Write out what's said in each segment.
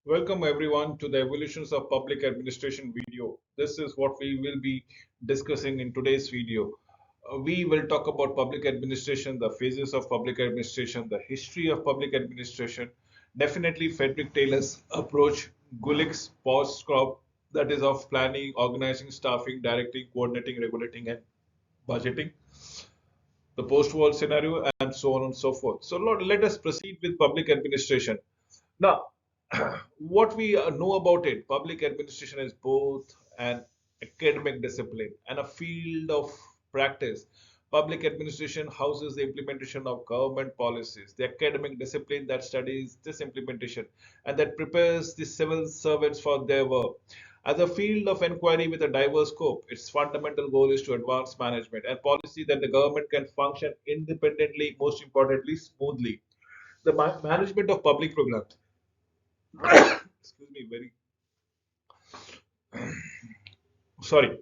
Welcome everyone to the Evolutions of Public Administration video. This is what we will be discussing in today's video. We will talk about public administration, the phases of public administration, the history of public administration, definitely Frederick Taylor's approach, Gulick's post-crop, that is of planning, organizing, staffing, directing, coordinating, regulating, and budgeting, the post-war scenario, and so on and so forth. So let us proceed with public administration. Now, what we know about it, public administration is both an academic discipline and a field of practice. Public administration houses the implementation of government policies, the academic discipline that studies this implementation and that prepares the civil servants for their work. As a field of inquiry with a diverse scope, its fundamental goal is to advance management and policy that the government can function independently, most importantly, smoothly. The management of public programs. Excuse me, very sorry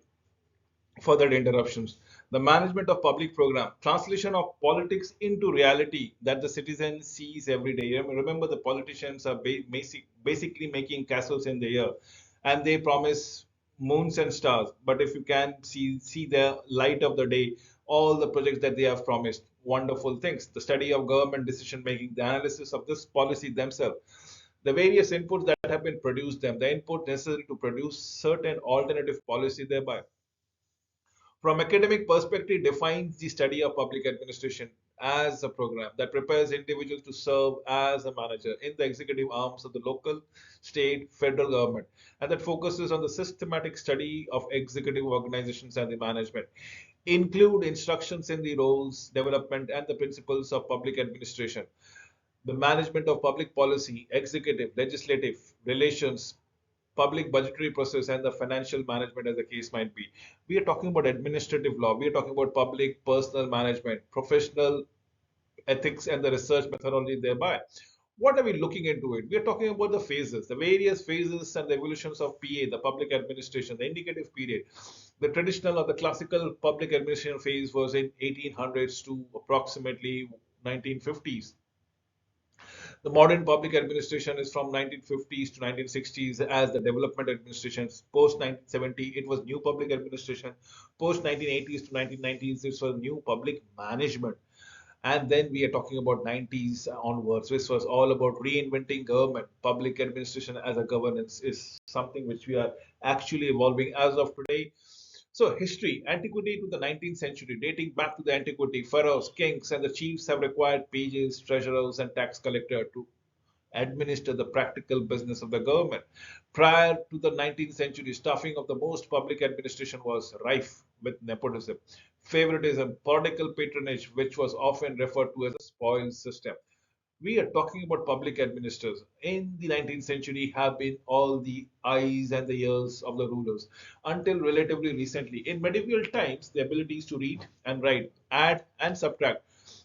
for that interruptions. The management of public program, translation of politics into reality that the citizen sees every day. Remember, the politicians are basically making castles in the air, and they promise moons and stars. But if you can see the light of the day, all the projects that they have promised, wonderful things. The study of government decision making, the analysis of this policy themselves, the various inputs that have been produced them, the input necessary to produce certain alternative policy thereby. From academic perspective, defines the study of public administration as a program that prepares individuals to serve as a manager in the executive arms of the local, state, federal government, and that focuses on the systematic study of executive organizations and the management. Include instructions in the roles, development, and the principles of public administration, the management of public policy, executive, legislative relations, public budgetary process, and the financial management, as the case might be. We are talking about administrative law. We are talking about public personal management, professional ethics, and the research methodology thereby. What are we looking into it? We are talking about the phases, the various phases and the evolutions of PA, the public administration, the indicative period. The traditional or the classical public administration phase was in 1800s to approximately 1950s. The modern public administration is from 1950s to 1960s as the development administration. Post 1970, it was new public administration. Post 1980s to 1990s, it was new public management. And then we are talking about 90s onwards, which was all about reinventing government. Public administration as a governance is something which we are actually evolving as of today. So, history, antiquity to the 19th century, dating back to the antiquity, pharaohs, kings, and the chiefs have required pages, treasurers, and tax collector to administer the practical business of the government. Prior to the 19th century, staffing of the most public administration was rife with nepotism, favoritism, political patronage, which was often referred to as a spoils system. We are talking about public administrators in the 19th century have been all the eyes and the ears of the rulers until relatively recently. In medieval times, the abilities to read and write, add and subtract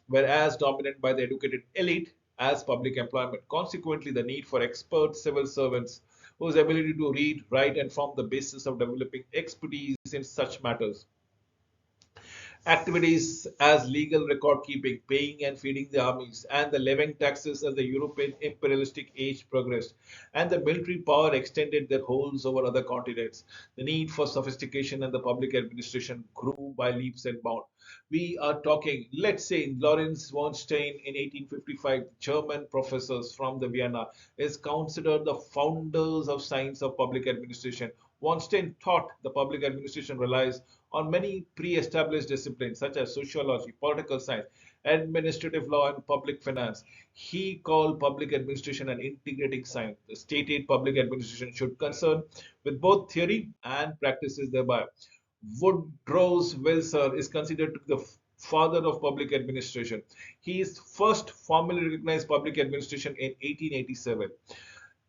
were as dominant by the educated elite as public employment. Consequently, the need for expert civil servants whose ability to read, write, and form the basis of developing expertise in such matters. Activities as legal record keeping, paying and feeding the armies, and the levying taxes as the European imperialistic age progressed, and the military power extended their holds over other continents. The need for sophistication and the public administration grew by leaps and bounds. We are talking, let's say, Lawrence von Stein in 1855, German professors from the Vienna, is considered the founders of science of public administration. Von Stein taught the public administration relies on many pre-established disciplines such as sociology, political science, administrative law, and public finance. He called public administration an integrating science. The state-aid public administration should concern with both theory and practices thereby. Woodrow Wilson is considered to be the father of public administration. He is first formally recognized public administration in 1887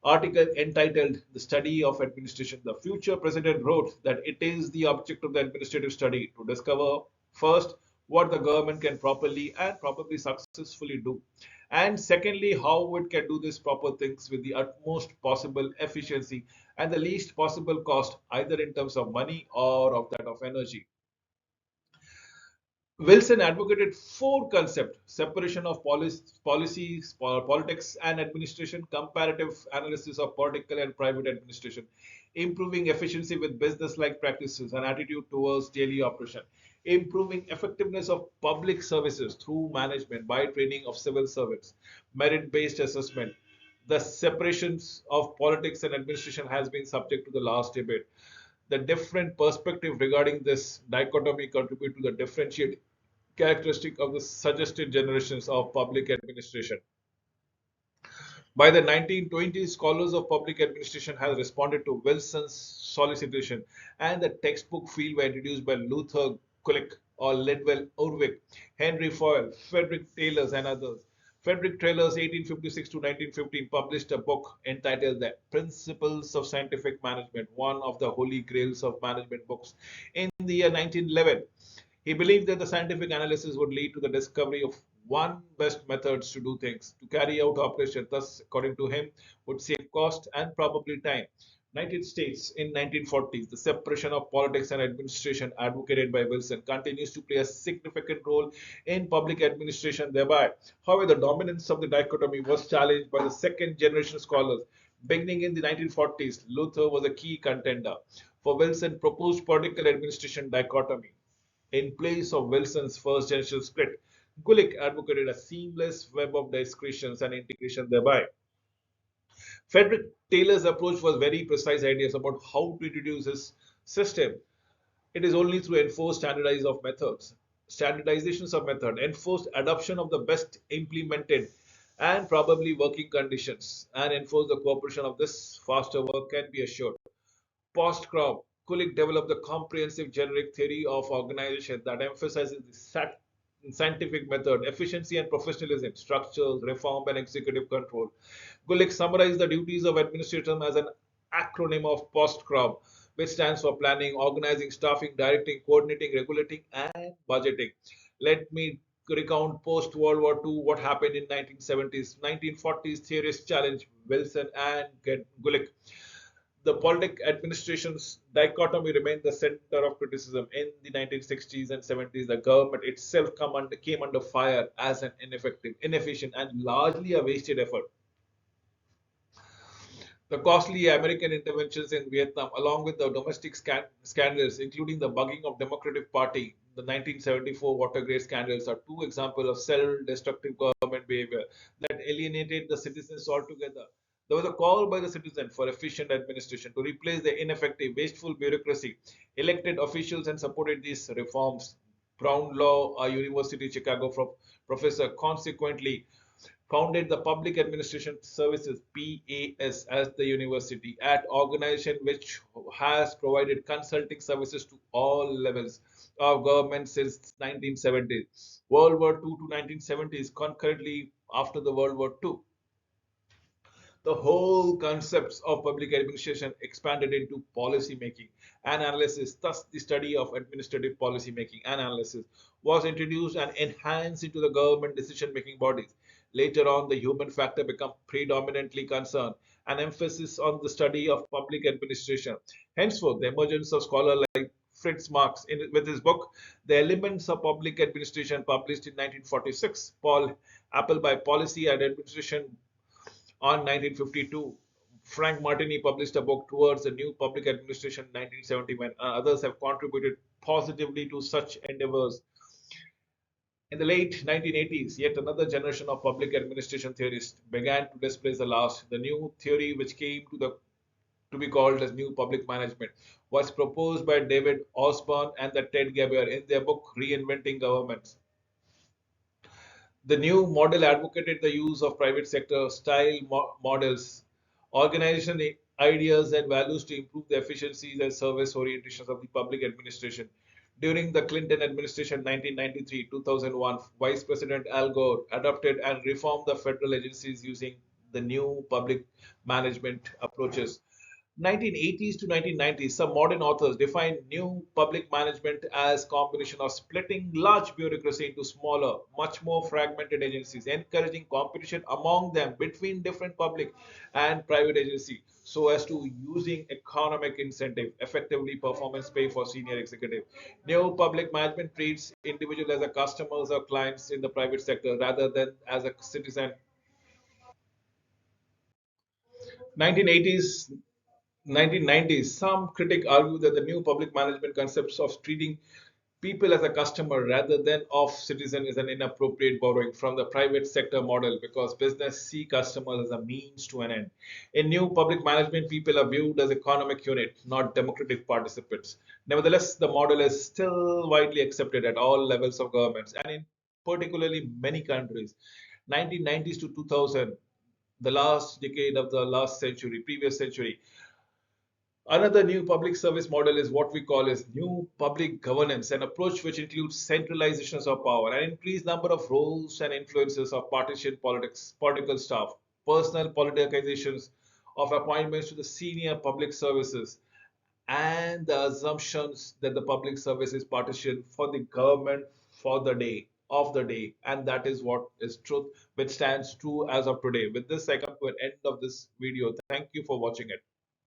article entitled The Study of Administration. The future president wrote that it is the object of the administrative study to discover first what the government can properly and probably successfully do, and secondly, how it can do these proper things with the utmost possible efficiency and the least possible cost, either in terms of money or of that of energy. Wilson advocated four concepts: separation of policies, politics and administration, comparative analysis of political and private administration, improving efficiency with business like practices, and attitude towards daily operation, improving effectiveness of public services through management by training of civil servants, merit based assessment. The separations of politics and administration has been subject to the last debate. The different perspective regarding this dichotomy contribute to the differentiated characteristic of the suggested generations of public administration. By the 1920s, scholars of public administration have responded to Wilson's solicitation, and the textbook field were introduced by Luther Kulik or Lidwell Urwick, Henry Foyle, Frederick Taylor, and others. Frederick Taylor's 1856 to 1915 published a book entitled The Principles of Scientific Management, one of the holy grails of management books. In the year 1911, he believed that the scientific analysis would lead to the discovery of one best methods to do things, to carry out operations. Thus, according to him, would save cost and probably time. United States in 1940s, the separation of politics and administration advocated by Wilson continues to play a significant role in public administration thereby. However, the dominance of the dichotomy was challenged by the second generation scholars. Beginning in the 1940s, Luther was a key contender for Wilson proposed political administration dichotomy. In place of Wilson's first generation split, Gulick advocated a seamless web of discretions and integration thereby. Frederick Taylor's approach was very precise ideas about how to introduce his system. It is only through enforced standardizations of method, enforced adoption of the best implemented and probably working conditions, and enforce the cooperation of this faster work can be assured. Post-Crow, Kulik developed the comprehensive generic theory of organization that emphasizes the scientific method, efficiency and professionalism, structures, reform and executive control. Gulick summarized the duties of administration as an acronym of POST-CROW, which stands for planning, organizing, staffing, directing, coordinating, regulating, and budgeting. Let me recount post-World War II what happened in 1970s. 1940s theorists challenged Wilson and Gulick. The politic administration's dichotomy remained the center of criticism. In the 1960s and 70s, the government itself came under fire as an ineffective, inefficient, and largely a wasted effort. The costly American interventions in Vietnam, along with the domestic scandals, including the bugging of Democratic Party, the 1974 Watergate scandals, are two examples of self-destructive government behavior that alienated the citizens altogether. There was a call by the citizen for efficient administration to replace the ineffective, wasteful bureaucracy. Elected officials and supported these reforms. Brown Law University, Chicago, professor consequently founded the Public Administration Services (PAS) as the university at organization which has provided consulting services to all levels of government since 1970. World War II to 1970s, concurrently after the World War II. The whole concepts of public administration expanded into policy making and analysis. Thus, the study of administrative policy making and analysis was introduced and enhanced into the government decision making bodies. Later on, the human factor became predominantly concerned, an emphasis on the study of public administration. Henceforth, the emergence of scholars like Fritz Marx with his book The Elements of Public Administration, published in 1946, Paul Appleby Policy and Administration on 1952. Frank Martini published a book Towards a New Public Administration in 1971. Others have contributed positively to such endeavors. In the late 1980s, yet another generation of public administration theorists began to displace the last. The new theory, which came to be called as New Public Management, was proposed by David Osborne and the Ted Gabbard in their book Reinventing Governments. The new model advocated the use of private sector style models, organization ideas and values to improve the efficiencies and service orientations of the public administration. During the Clinton administration 1993-2001, Vice President Al Gore adopted and reformed the federal agencies using the new public management approaches. 1980s to 1990s, some modern authors define new public management as combination of splitting large bureaucracy into smaller, much more fragmented agencies, encouraging competition among them between different public and private agencies, so as to using economic incentive, effectively performance pay for senior executive. New public management treats individuals as a customers or clients in the private sector rather than as a citizen. 1980s 1990s, some critics argue that the new public management concepts of treating people as a customer rather than of citizen is an inappropriate borrowing from the private sector model because business see customers as a means to an end. In new public management, people are viewed as economic unit, not democratic participants. Nevertheless, the model is still widely accepted at all levels of governments and in particularly many countries. 1990s to 2000, the last decade of the last century, previous century, another new public service model is what we call as new public governance, an approach which includes centralizations of power, an increased number of roles and influences of partisan politics, political staff, personal politicizations of appointments to the senior public services, and the assumptions that the public service is partition for the government for the day of the day, and that is what is truth, which stands true as of today. With this, I come to an end of this video. Thank you for watching it.